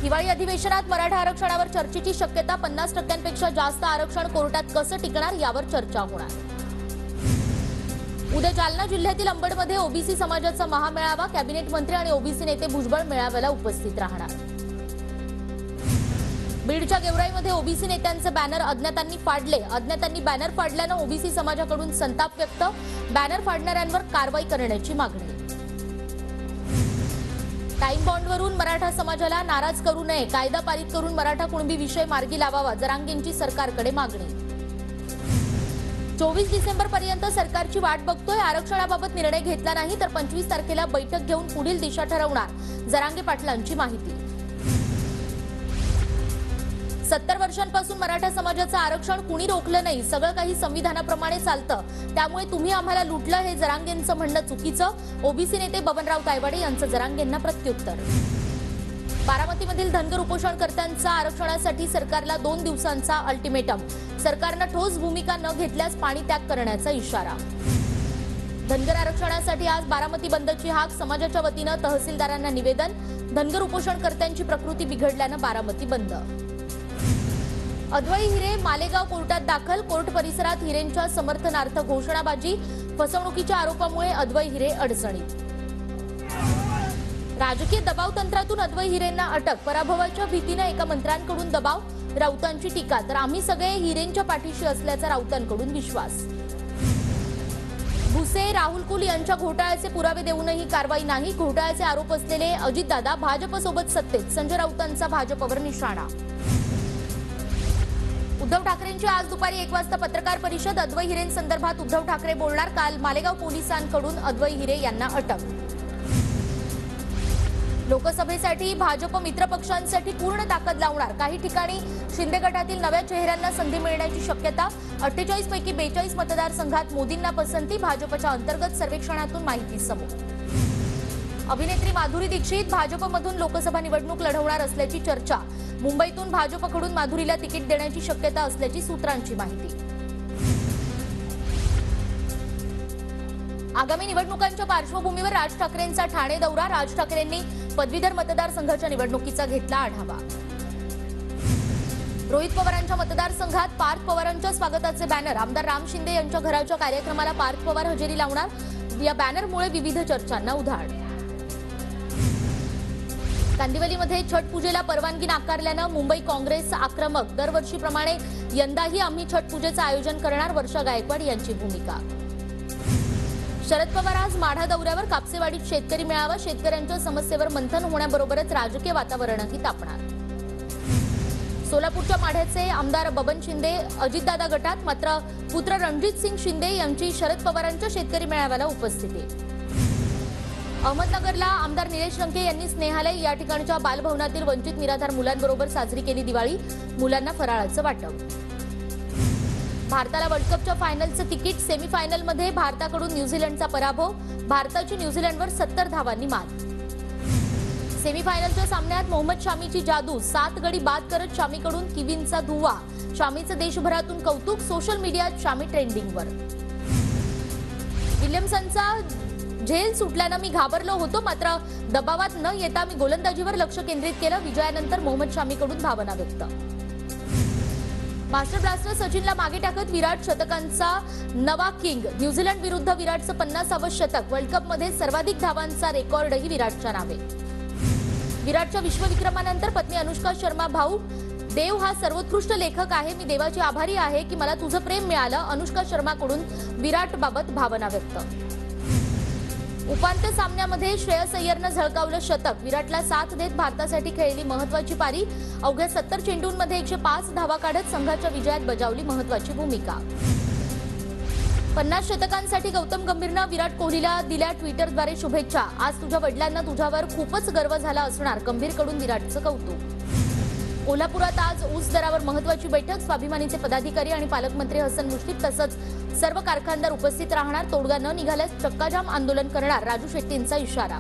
हिवाळी अधिवेशनात मराठा आरक्षणावर चर्चेची शक्यता 50% जास्त आरक्षण कोर्टात कसं टिकणार यावर चर्चा होणार। उद्या जालना जिल्ह्यातील अंबडमध्ये ओबीसी समाजाचा महामेळावा, कॅबिनेट मंत्री आणि ओबीसी नेते भुजबळ मेळाव्याला उपस्थित राहणार। बीडच्या गेवराईमध्ये ओबीसी नेत्यांचे बॅनर अज्ञातांनी फाडले। अज्ञातांनी बॅनर फाडल्यानं ओबीसी समाजाकडून संताप व्यक्त, बॅनर फाडणाऱ्यांवर कारवाई करण्याची मागणी। टाइम बॉन्डवरून मराठा समाजाला नाराज करू नये, कायदा पारित करून मराठा कुणबी विषय मार्गी लावावा, जरांगेंची सरकारकडे मागणी। 24 डिसेंबरपर्यंत सरकारची वाट बघतोय, आरक्षणाबाबत निर्णय घेतला नाही तर 25 तारखेला बैठक घेऊन पुढील दिशा ठरवणार, जरांगे पाटलांची माहिती। 70 वर्षांपासून मराठा समाजाचं आरक्षण कुणी रोखलं नाही, सगळं काही संविधानाप्रमाणे चालतं, त्यामुळे तुम्ही आम्हाला लुटलं हे जरांगेंचं म्हणणं चुकीचं, ओबीसी नेते बबनराव तायवाडे यांचं जरांगेंना प्रत्युत्तर। बारामतीमधील धनगर उपोषणकर्त्यांचा आरक्षणासाठी सरकारला 2 दिवसांचा अल्टिमेटम, सरकारनं ठोस भूमिका न घेतल्यास पाणी त्याग करण्याचा इशारा। धनगर आरक्षणासाठी आज बारामती बंदची हाक, समाजाच्या वतीनं तहसीलदारांना निवेदन, धनगर उपोषणकर्त्यांची प्रकृती बिघडल्यानं बारामती बंद। अद्वैत हिरे मालेगाव कोर्टात दाखल, कोर्ट परिसरात हिरेंच्या समर्थनार्थ घोषणाबाजी, फसवणुकीच्या आरोपामुळे अद्वैत हिरे अडचणीत। राजकीय दबाव तंत्रातून अद्वैत हिरेंना अटक, पराभवाच्या भीतीने एका मंत्र्यांकडून दबाव, राऊतांची टीका, तर आम्ही सगळे हिरेंच्या पाठीशी असल्याचा राऊतांकडून विश्वास। भुसे राहुल कुल यांच्या घोटाळ्याचे पुरावे देऊनही कारवाई नाही, घोटाळ्याचे आरोप असलेले अजितदादा भाजपसोबत सत्तेत, संजय राऊतांचा भाजपवर निशाणा। उद्धव ठाकरेंची आज दुपारी 1 वाजता पत्रकार परिषद, अद्वैत हिरेंसंदर्भात उद्धव ठाकरे बोलणार। काल मालेगाव पोलिसांकडून अद्वैत हिरे यांना अटक। लोकसभेसाठी भाजप मित्रपक्षांसाठी पूर्ण ताकद लावणार, काही ठिकाणी शिंदे गटातील नव्या चेहऱ्यांना संधी मिळण्याची शक्यता, 48 पैकी 42 मतदारसंघात मोदींना पसंती, भाजपच्या अंतर्गत सर्वेक्षणातून माहिती समोर। अभिनेत्री माधुरी दीक्षित भाजपमधून लोकसभा निवडणूक लढवणार असल्याची चर्चा, मुंबईतून भाजपकडून माधुरीला तिकीट देण्याची शक्यता असल्याची सूत्रांची माहिती। आगामी निवडणुकांच्या पार्श्वभूमीवर राज ठाकरेंचा ठाणे दौरा, राज ठाकरेंनी पदवीधर मतदारसंघाच्या निवडणुकीचा घेतला आढावा। रोहित पवारांच्या मतदारसंघात पार्थ पवारांच्या स्वागताचे बॅनर, आमदार राम शिंदे यांच्या घराच्या कार्यक्रमाला पार्थ पवार हजेरी लावणार, या बॅनरमुळे विविध चर्चांना उधाण। कांदिवलीमध्ये छठ पूजेला परवानगी नाकारल्यानं मुंबई काँग्रेस आक्रमक, दरवर्षीप्रमाणे यंदाही आम्ही छठ पूजेचं आयोजन करणार, वर्षा गायकवाड यांची भूमिका। शरद पवार आज माढा दौऱ्यावर, कापसेवाडीत शेतकरी मेळावा, शेतकऱ्यांच्या समस्येवर मंथन होण्याबरोबरच राजकीय वातावरणही तापणार। सोलापूरच्या माढ्याचे आमदार बबन शिंदे अजितदादा गटात, मात्र पुत्र रणजित सिंग शिंदे यांची शरद पवारांच्या शेतकरी मेळाव्याला उपस्थिती। अहमदनगरला आमदार निलेश लंके यांनी स्नेहालय या ठिकाणच्या बालभवनातील वंचित निराधार मुलांबरोबर साजरी केली दिवाळी, मुलांना फराळाचं वाटप। भारताला वर्ल्ड कपच्या फायनलचं तिकीट, सेमीफायनलमध्ये भारताकडून न्यूझीलंडचा पराभव, भारताची न्यूझीलंडवर 70 धावांनी मात। सेमीफायनलच्या सामन्यात मोहम्मद शामीची जादू, 7 गडी बाद करत शामीकडून किवींचा धुव्वा, शामीचं देशभरातून कौतुक, सोशल मीडियात शामी ट्रेंडिंगवर। विल्यमसनचा झेल सुटल्यानं मी घाबरलो होतो, मात्र दबावात न येता मी गोलंदाजीवर लक्ष केंद्रित केलं, विजयानंतर मोहम्मद शामीकडून भावना व्यक्त। मास्टर ब्लास्टर सचिनला मागे टाकत विराट शतकांचा नवा किंग, न्यूझीलंड विरुद्ध विराटचं 50वे शतक, वर्ल्ड कपमध्ये सर्वाधिक धावांचा रेकॉर्डही विराटच्या नावे। विराटच्या विश्वविक्रमानंतर पत्नी अनुष्का शर्मा, भाऊ देव हा सर्वोत्कृष्ट लेखक आहे, मी देवाची आभारी आहे की मला तुझं प्रेम मिळालं, अनुष्का शर्माकडून विराटबाबत भावना व्यक्त। उपांत्य सामन्यामध्ये श्रेयस अय्यरनं झळकावलं शतक, विराटला साथ देत भारतासाठी खेळली महत्त्वाची पारी, अवघ्या 70 चेंडूंमध्ये 105 धावा काढत संघाच्या विजयात बजावली महत्त्वाची भूमिका। 50 शतकांसाठी गौतम गंभीरनं विराट कोहलीला दिल्या ट्विटरद्वारे शुभेच्छा, आज तुझ्या वडिलांना तुझ्यावर खूपच गर्व झाला असणार, गंभीरकडून विराटचं कौतुक। कोल्हापुरात आज ऊस दरावर महत्त्वाची बैठक, स्वाभिमानीचे पदाधिकारी आणि पालकमंत्री हसन मुश्रीफ तसंच सर्व कारखानदार उपस्थित राहणार, तोडगा न निघाल्यास चक्काजाम आंदोलन करणार, राजू शेट्टींचा इशारा।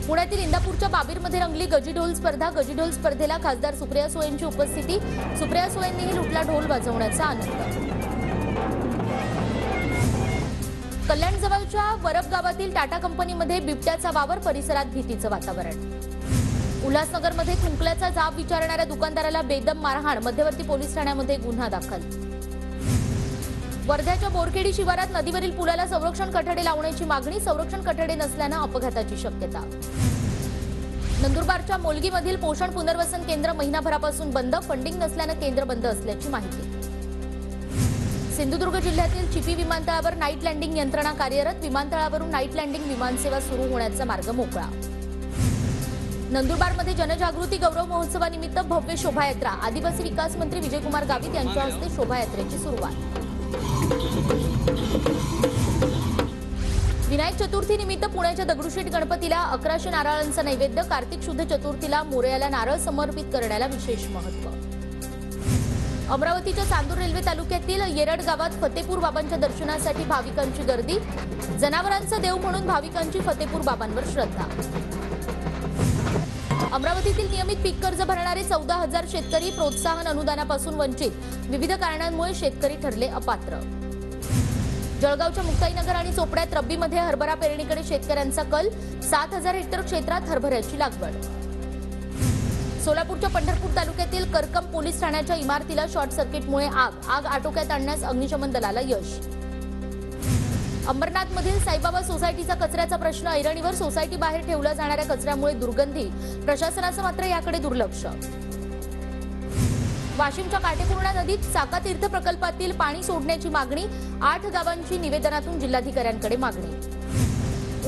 पुण्यातील इंदापूरच्या बाबीरमध्ये रंगली गजीढोल स्पर्धा, गजीढोल स्पर्धेला खासदार सुप्रिया सुळेंची उपस्थिती, सुप्रिया सुळेंनीही लुटला ढोल वाजवण्याचा आनंद। कल्याणजवळच्या वरप गावातील टाटा कंपनीमध्ये बिबट्याचा वावर, परिसरात भीतीचं वातावरण। उल्हासनगरमध्ये खुंकल्याचा जाब विचारणाऱ्या दुकानदाराला बेदम मारहाण, मध्यवर्ती पोलीस ठाण्यामध्ये गुन्हा दाखल. वर्ध्याच्या बोरखेडी शिवारात नदीवरील पुलाला संरक्षण कठडे लावण्याची मागणी, संरक्षण कठडे नसल्याने अपघाताची शक्यता. नंदुरबारच्या मोलगीमधील पोषण पुनर्वसन केंद्र महिनाभरापासून बंद, फंडिंग नसल्याने केंद्र बंद असल्याची माहिती. सिंधुदुर्ग जिल्ह्यातील चिपी विमानतळावर नाईट लँडिंग यंत्रणा कार्यरत, विमानतळावरून नाईट लँडिंग विमानसेवा सुरू होण्याचा मार्ग मोकळा. नंदुरबारमध्ये जनजागृती गौरव महोत्सवानिमित्त भव्य शोभायात्रा, आदिवासी विकास मंत्री विजयकुमार गावित यांच्या हस्ते शोभायात्रेची सुरुवात. विनायक चतुर्थीनिमित्त पुण्याच्या दगडूशेठ गणपतीला 1100 नारळांचा नैवेद्य, कार्तिक शुद्ध चतुर्थीला मोरयाला नारळ समर्पित करण्याला विशेष महत्त्व. अमरावतीच्या चांदूर रेल्वे तालुक्यातील येरड गावात फतेपूर बाबांच्या दर्शनासाठी भाविकांची गर्दी, जनावरांचा देव म्हणून भाविकांची फतेपूर बाबांवर श्रद्धा. अमरावतीतील नियमित पीक कर्ज भरणारे 14,000 शेतकरी प्रोत्साहन अनुदानापासून वंचित, विविध कारणांमुळे शेतकरी ठरले अपात्र. जळगावच्या मुक्ताईनगर आणि चोपड्यात रब्बीमध्ये हरभरा पेरणीकडे शेतकऱ्यांचा कल, 7,000 हेक्टर क्षेत्रात हरभऱ्याची लागवड. सोलापूरच्या पंढरपूर तालुक्यातील करकम पोलीस ठाण्याच्या इमारतीला शॉर्ट सर्किटमुळे आग आटोक्यात आणण्यास अग्निशमन दलाला यश. अंबरनाथमधील साईबाबा सोसायटीचा कचऱ्याचा प्रश्न ऐरणीवर, सोसायटी बाहेर ठेवला जाणाऱ्या कचऱ्यामुळे दुर्गंधी, प्रशासनाचं मात्र याकडे दुर्लक्ष. वाशिमच्या काटेपूर्णा नदीत साकातीर्थ प्रकल्पातील पाणी सोडण्याची मागणी, 8 गावांची निवेदनातून जिल्हाधिकाऱ्यांकडे मागणी.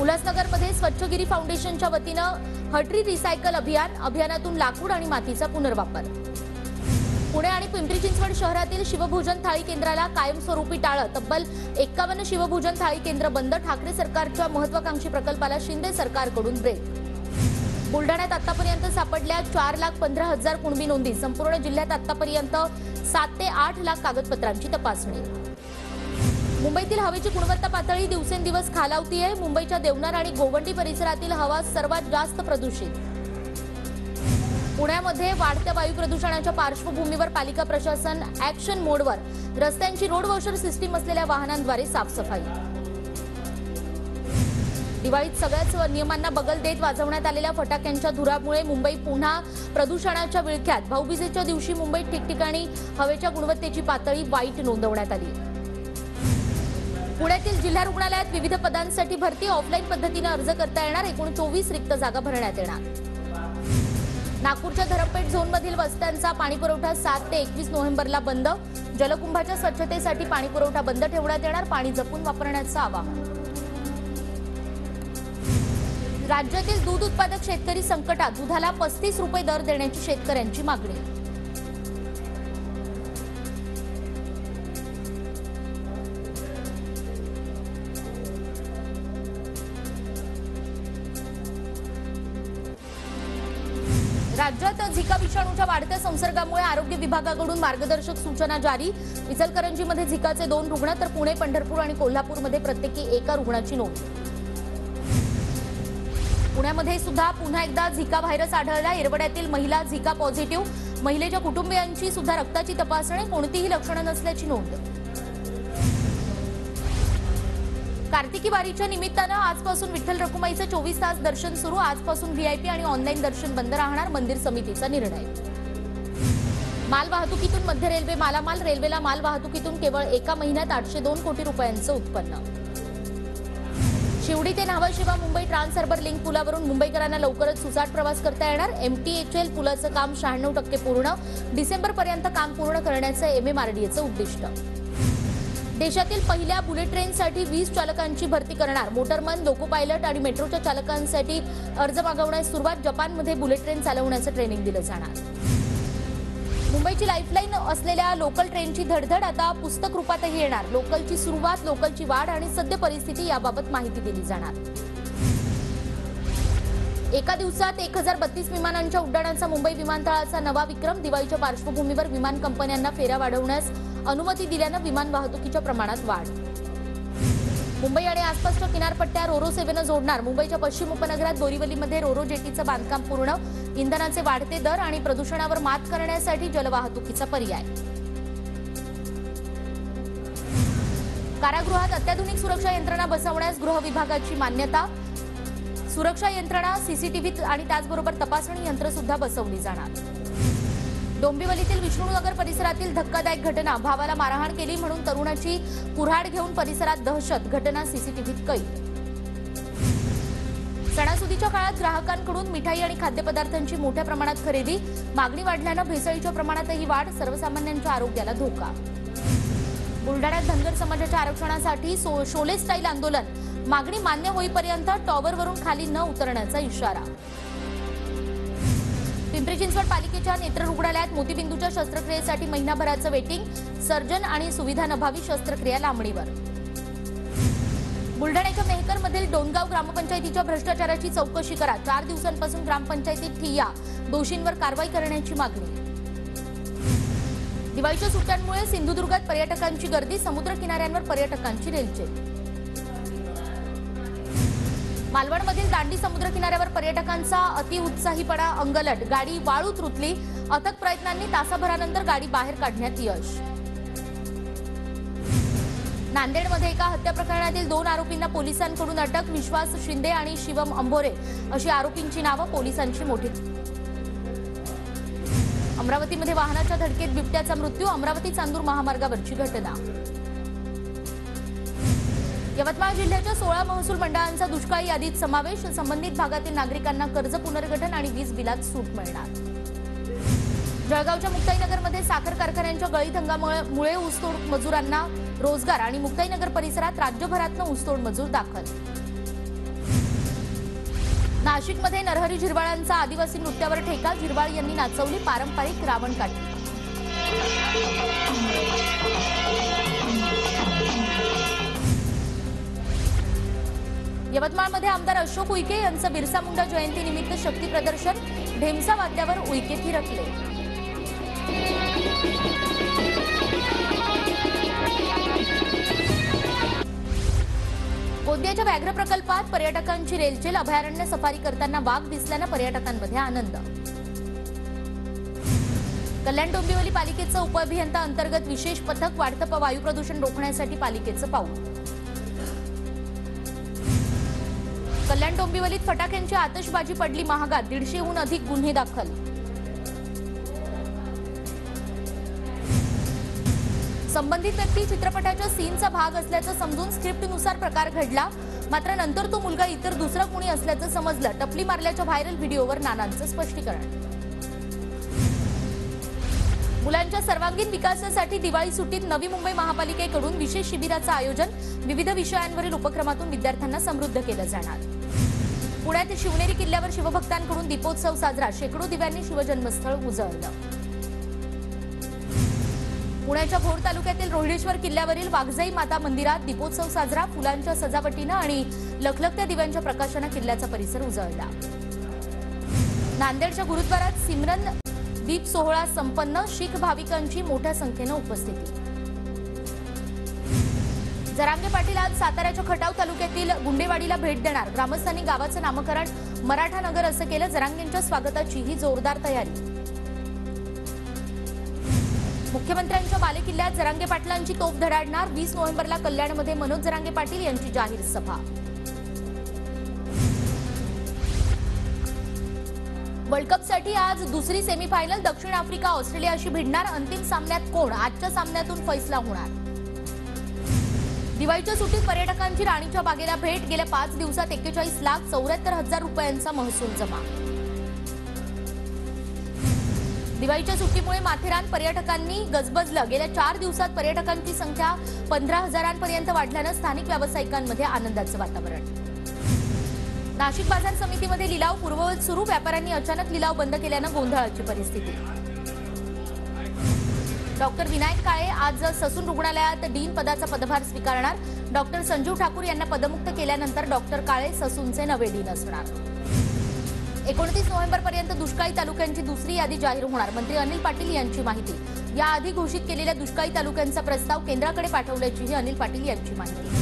उल्हासनगरमध्ये स्वच्छगिरी फाउंडेशनच्या वतीनं हटरी रिसायकल अभियानातून लाकूड आणि मातीचा पुनर्वापर. पुणे आणि पिंपरी चिंचवड शहरातील शिवभोजन थाळी केंद्राला कायमस्वरूपी टाळं, तब्बल 51 शिवभोजन थाळी केंद्र बंद, ठाकरे सरकारच्या महत्वाकांक्षी प्रकल्पाला शिंदे सरकारकडून ब्रेक. बुलढाण्यात आतापर्यंत सापडल्या 4,15,000 कुणबी नोंदी, संपूर्ण जिल्ह्यात आतापर्यंत 7 ते 8 लाख कागदपत्रांची तपासणी. मुंबईतील हवेची गुणवत्ता पातळी दिवसेंदिवस खालावतीये, मुंबईच्या देवनार आणि गोवंडी परिसरातील हवा सर्वात जास्त प्रदूषित. पुण्यामध्ये वाढत्या वायू प्रदूषणाच्या पार्श्वभूमीवर पालिका प्रशासन ऍक्शन मोडवर, रस्त्यांची रोड वॉशर सिस्टीम असलेल्या वाहनांद्वारे साफसफाई. दिवाळीत सगळ्याच नियमांना बगल देत वाजवण्यात आलेल्या फटाक्यांच्या धुरामुळे मुंबई पुन्हा प्रदूषणाच्या विळख्यात, भाऊबीजेच्या दिवशी मुंबईत ठिकठिकाणी हवेच्या गुणवत्तेची पातळी वाईट नोंदवण्यात आली. पुण्यातील जिल्हा रुग्णालयात विविध पदांसाठी भरती, ऑफलाईन पद्धतीने अर्ज करता येणार, एकूण 24 रिक्त जागा भरण्यात येणार. नागपूरच्या धरमपेठ झोनमधील वस्त्यांचा पाणीपुरवठा 7 ते 21 नोव्हेंबरला बंद, जलकुंभाच्या स्वच्छतेसाठी पाणीपुरवठा बंद ठेवण्यात येणार, पाणी जपून वापरण्याचं आवाहन. राज्यातील दूध उत्पादक शेतकरी संकटात, दुधाला 35 रुपये दर देण्याची शेतकऱ्यांची मागणी. राज्यात झिका विषाणूच्या वाढत्या संसर्गामुळे आरोग्य विभागाकडून मार्गदर्शक सूचना जारी. इचलकरंजीमध्ये झिकाचे 2 रुग्ण, तर पुणे, पंढरपूर आणि कोल्हापूरमध्ये प्रत्येकी 1 रुग्णाची नोंद. पुण्यामध्ये सुद्धा पुन्हा एकदा झिका व्हायरस आढळला, येरवड्यातील महिला झिका पॉझिटिव्ह, महिलेच्या कुटुंबियांची सुद्धा रक्ताची तपासणी, कोणतीही लक्षणं नसल्याची नोंद. कार्तिकी वारीच्या निमित्तानं आजपासून विठ्ठल रखुमाईचं 24 तास दर्शन सुरू, आजपासून व्हीआयपी आणि ऑनलाईन दर्शन बंद राहणार, मंदिर समितीचा निर्णय. माल वाहतुकीतून मध्य रेल्वे मालामाल, रेल्वेला माल वाहतुकीतून केवळ एका महिन्यात 802 कोटी रुपयांचं उत्पन्न. शिवडी ते Nhava Mumbai trans harbour link पुलावरून मुंबईकरांना लवकरच सुसाट प्रवास करता येणार. MTHL पुलाचं काम 96% पूर्ण, डिसेंबरपर्यंत काम पूर्ण करण्याचं MMRDAचं उद्दिष्ट. देशातील पहिल्या बुलेट ट्रेनसाठी 20 चालकांची भरती करणार, मोटरमन, लोको पायलट आणि मेट्रोच्या चालकांसाठी अर्ज मागवण्यास सुरुवात, जपानमध्ये बुलेट ट्रेन चालवण्याचं ट्रेनिंग दिलं जाणार. मुंबईची लाईफलाईन असलेल्या लोकल ट्रेनची धडधड आता पुस्तक रूपातही येणार, लोकलची सुरुवात, लोकलची वाढ आणि सद्य परिस्थिती याबाबत माहिती दिली जाणार. एका दिवसात 1032 विमानांच्या उड्डाणांचा मुंबई विमानतळाचा नवा विक्रम, दिवाळीच्या पार्श्वभूमीवर विमान कंपन्यांना फेऱ्या वाढवण्यास अनुमती दिल्यानं विमान वाहतुकीच्या प्रमाणात वाढ. मुंबई आणि आसपासच्या किनारपट्ट्या रोरो सेवेनं जोडणार, मुंबईच्या पश्चिम उपनगरात बोरीवलीमध्ये रोरो जेटीचं बांधकाम पूर्ण, इंधनाचे वाढते दर आणि प्रदूषणावर मात करण्यासाठी जलवाहतुकीचा पर्याय. कारागृहात अत्याधुनिक सुरक्षा यंत्रणा बसवण्यास गृह विभागाची मान्यता, सुरक्षा यंत्रणा, सीसीटीव्ही आणि त्याचबरोबर तपासणी यंत्र सुद्धा बसवली जाणार। डोंबिवलीतील विष्णुनगर परिसरातील धक्कादायक घटना, भावाला मारहाण केली म्हणून तरुणाची कुऱ्हाड घेऊन परिसरात दहशत, घटना सीसीटीव्हीत कैद। सणासुदीच्या काळात ग्राहकांकडून मिठाई आणि खाद्यपदार्थांची मोठ्या प्रमाणात खरेदी, मागणी वाढल्यानं भेसळीच्या प्रमाणातही वाढ, सर्वसामान्यांच्या आरोग्याला धोका। बुलढाण्यात धनगर समाजाच्या आरक्षणासाठी शोले स्टाईल आंदोलन, मागणी मान्य होईपर्यंत टॉवरवरून खाली न उतरण्याचा इशारा। पिंपरी चिंचवड पालिकेच्या नेत्र रुग्णालयात मोतीबिंदूच्या शस्त्रक्रियेसाठी महिनाभराचं वेटिंग, सर्जन आणि सुविधांअभावी शस्त्रक्रिया लांबणीवर। बुलढाण्याच्या मेहकरमधील डोणगाव ग्रामपंचायतीच्या भ्रष्टाचाराची चौकशी करा, 4 दिवसांपासून ग्रामपंचायतीत ठिय्या, दोषींवर कारवाई करण्याची मागणी। दिवाळीच्या सुट्ट्यांमुळे सिंधुदुर्गात पर्यटकांची गर्दी, समुद्र किनाऱ्यांवर पर्यटकांची रेलचेल। मालवणमधील दांडी समुद्र किनाऱ्यावर पर्यटकांचा अतिउत्साहीपणा अंगलट, गाडी वाळूत रुतली, अथक प्रयत्नांनी तासाभरानंतर गाडी बाहेर काढण्यात यश। नांदेडमध्ये एका हत्या प्रकरणातील 2 आरोपींना पोलिसांकडून अटक, विश्वास शिंदे आणि शिवम अंभोरे अशी आरोपींची नावं, पोलिसांची मोठी। अमरावतीमध्ये वाहनाच्या धडकेत बिबट्याचा मृत्यू, अमरावती चांदूर महामार्गावरची घटना। यवतमाळ जिल्ह्याच्या 16 महसूल मंडळांचा दुष्काळी यादीत समावेश, संबंधित भागातील नागरिकांना कर्ज पुनर्गठन आणि वीज बिलात सूट मिळणार। जळगावच्या मुक्ताईनगरमध्ये साखर कारखान्यांच्या गळीत हंगामामुळे ऊसतोड मजुरांना रोजगार आणि मुक्ताईनगर परिसरात राज्यभरातून ऊसतोड मजूर दाखल। नाशिकमध्ये नरहरी झिरवाळांचा आदिवासी नृत्यावर ठेका, झिरवाळ यांनी नाचवली पारंपरिक रावणकाठी। यवतमाळमध्ये आमदार अशोक उईके यांचं बिरसा मुंडा जयंतीनिमित्त शक्ती प्रदर्शन, ढेमसा वाद्यावर उईके थिरकले। गोंदियाच्या व्याघ्र प्रकल्पात पर्यटकांची रेलचेल, अभयारण्य सफारी करताना वाघ दिसल्यानं पर्यटकांमध्ये आनंद। कल्याण डोंबिवली पालिकेचं उपअभियंता अंतर्गत विशेष पथक, वाढतं वायू प्रदूषण रोखण्यासाठी पालिकेचं पाऊल। कल्याण डोंबिवलीत फटाक्यांची आतषबाजी पडली महागात, 150हून अधिक गुन्हे दाखल। संबंधित व्यक्ती चित्रपटाच्या सीनचा भाग असल्याचं समजून स्क्रिप्टनुसार प्रकार घडला, मात्र नंतर तो मुलगा इतर दुसरा कोणी असल्याचं समजलं, टपली मारल्याच्या व्हायरल व्हिडिओवर नानांचं स्पष्टीकरण। मुलांच्या सर्वांगीण विकासासाठी दिवाळी सुट्टीत नवी मुंबई महापालिकेकडून विशेष शिबिराचं आयोजन, विविध विषयांवरील उपक्रमातून विद्यार्थ्यांना समृद्ध केलं जाणार। पुण्यात शिवनेरी किल्ल्यावर शिवभक्तांकडून दीपोत्सव साजरा, शेकडो दिव्यांनी शिवजन्मस्थळ उजळलं। पुण्याच्या भोर तालुक्यातील रोहिडेश्वर किल्ल्यावरील वाघजाई माता मंदिरात दीपोत्सव साजरा, फुलांच्या सजावटीनं आणि लखलखत्या दिव्यांच्या प्रकाशानं किल्ल्याचा परिसर उजळला। नांदेडच्या गुरुद्वारात सिमरन दीप सोहळा संपन्न, शीख भाविकांची मोठ्या संख्येनं उपस्थिती। जरांगे पाटील आज साताऱ्याच्या खटाव तालुक्यातील गुंडेवाडीला भेट देणार, ग्रामस्थांनी गावाचं नामकरण मराठा नगर असं केलं, जरांगेंच्या स्वागताची ही जोरदार तयारी। मुख्यमंत्र्यांच्या बालेकिल्ल्यात जरांगे पाटलांची तोफ धडाडणार, 20 नोव्हेंबरला कल्याणमध्ये मनोज जरांगे पाटील यांची जाहीर सभा। वर्ल्ड कपसाठी आज दुसरी सेमीफायनल, दक्षिण आफ्रिका ऑस्ट्रेलियाशी भिडणार, अंतिम सामन्यात कोण, आजच्या सामन्यातून फैसला होणार। दिवाळीच्या सुट्टीत पर्यटकांची राणीच्या बागेला भेट, गेल्या 5 दिवसात 41,74,000 रुपयांचा महसूल जमा। दिवाळीच्या सुट्टीमुळे माथेरान पर्यटकांनी गजबजलं, गेल्या 4 दिवसात पर्यटकांची संख्या 15,000पर्यंत वाढल्यानं स्थानिक व्यावसायिकांमध्ये आनंदाचं वातावरण। नाशिक बाजार समितीमध्ये लिलाव पूर्ववत सुरू, व्यापाऱ्यांनी अचानक लिलाव बंद केल्यानं गोंधळाची परिस्थिती। डॉक्टर विनायक काळे आज ससून रुग्णालयात डीन पदाचा पदभार स्वीकारणार, डॉक्टर संजीव ठाकूर यांना पदमुक्त केल्यानंतर डॉक्टर काळे ससूनचे नवे डीन असणार। 29 नोव्हेंबरपर्यंत दुष्काळी तालुक्यांची दुसरी यादी जाहीर होणार, मंत्री अनिल पाटील यांची माहिती। याआधी घोषित केलेल्या दुष्काळी तालुक्यांचा प्रस्ताव केंद्राकडे पाठवल्याचीही अनिल पाटील यांची माहिती।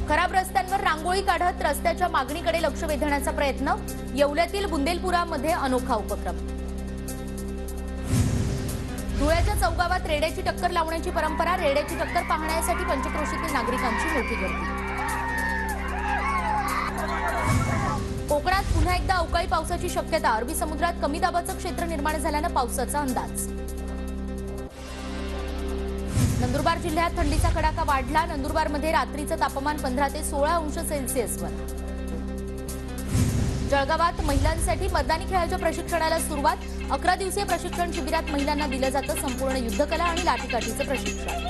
खराब रस्त्यांवर रांगोळी काढत रस्त्याच्या मागणीकडे लक्ष वेधण्याचा प्रयत्न, येवल्यातील बुंदेलपुरामध्ये अनोखा उपक्रम। धुळ्याच्या चौगावात रेड्याची टक्कर लावण्याची परंपरा, रेड्याची टक्कर पाहण्यासाठी पंचक्रोशीतील नागरिकांची मोठी गर्दी। कोकणात पुन्हा एकदा अवकाळी पावसाची शक्यता, अरबी समुद्रात कमी दाबाचं क्षेत्र निर्माण झाल्यानं पावसाचा अंदाज. नंदुरबार जिल्ह्यात थंडीचा कडाका वाढला. नंदुरबारमध्ये रात्रीचं तापमान 15 ते 16 अंश सेल्सिअसवर. जळगावात महिलांसाठी मर्दानी खेळाच्या प्रशिक्षणाला सुरुवात. 11 दिवसीय प्रशिक्षण शिबिरात महिलांना दिलं जातं संपूर्ण युद्धकला आणि लाठीकाठीचं प्रशिक्षण.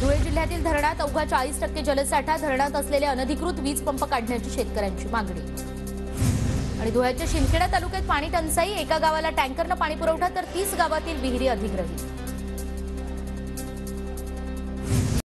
धुळे जिल्ह्यातील धरणात अवघा 40% जलसाठा. धरणात असलेले अनधिकृत वीज पंप काढण्याची शेतकऱ्यांची मागणी. आणि धुळ्याच्या शिंदखेडा तालुक्यात पाणी टंचाई. एका गावाला टँकरनं पाणी पुरवठा तर 30 गावातील विहिरी अधिग्रहित.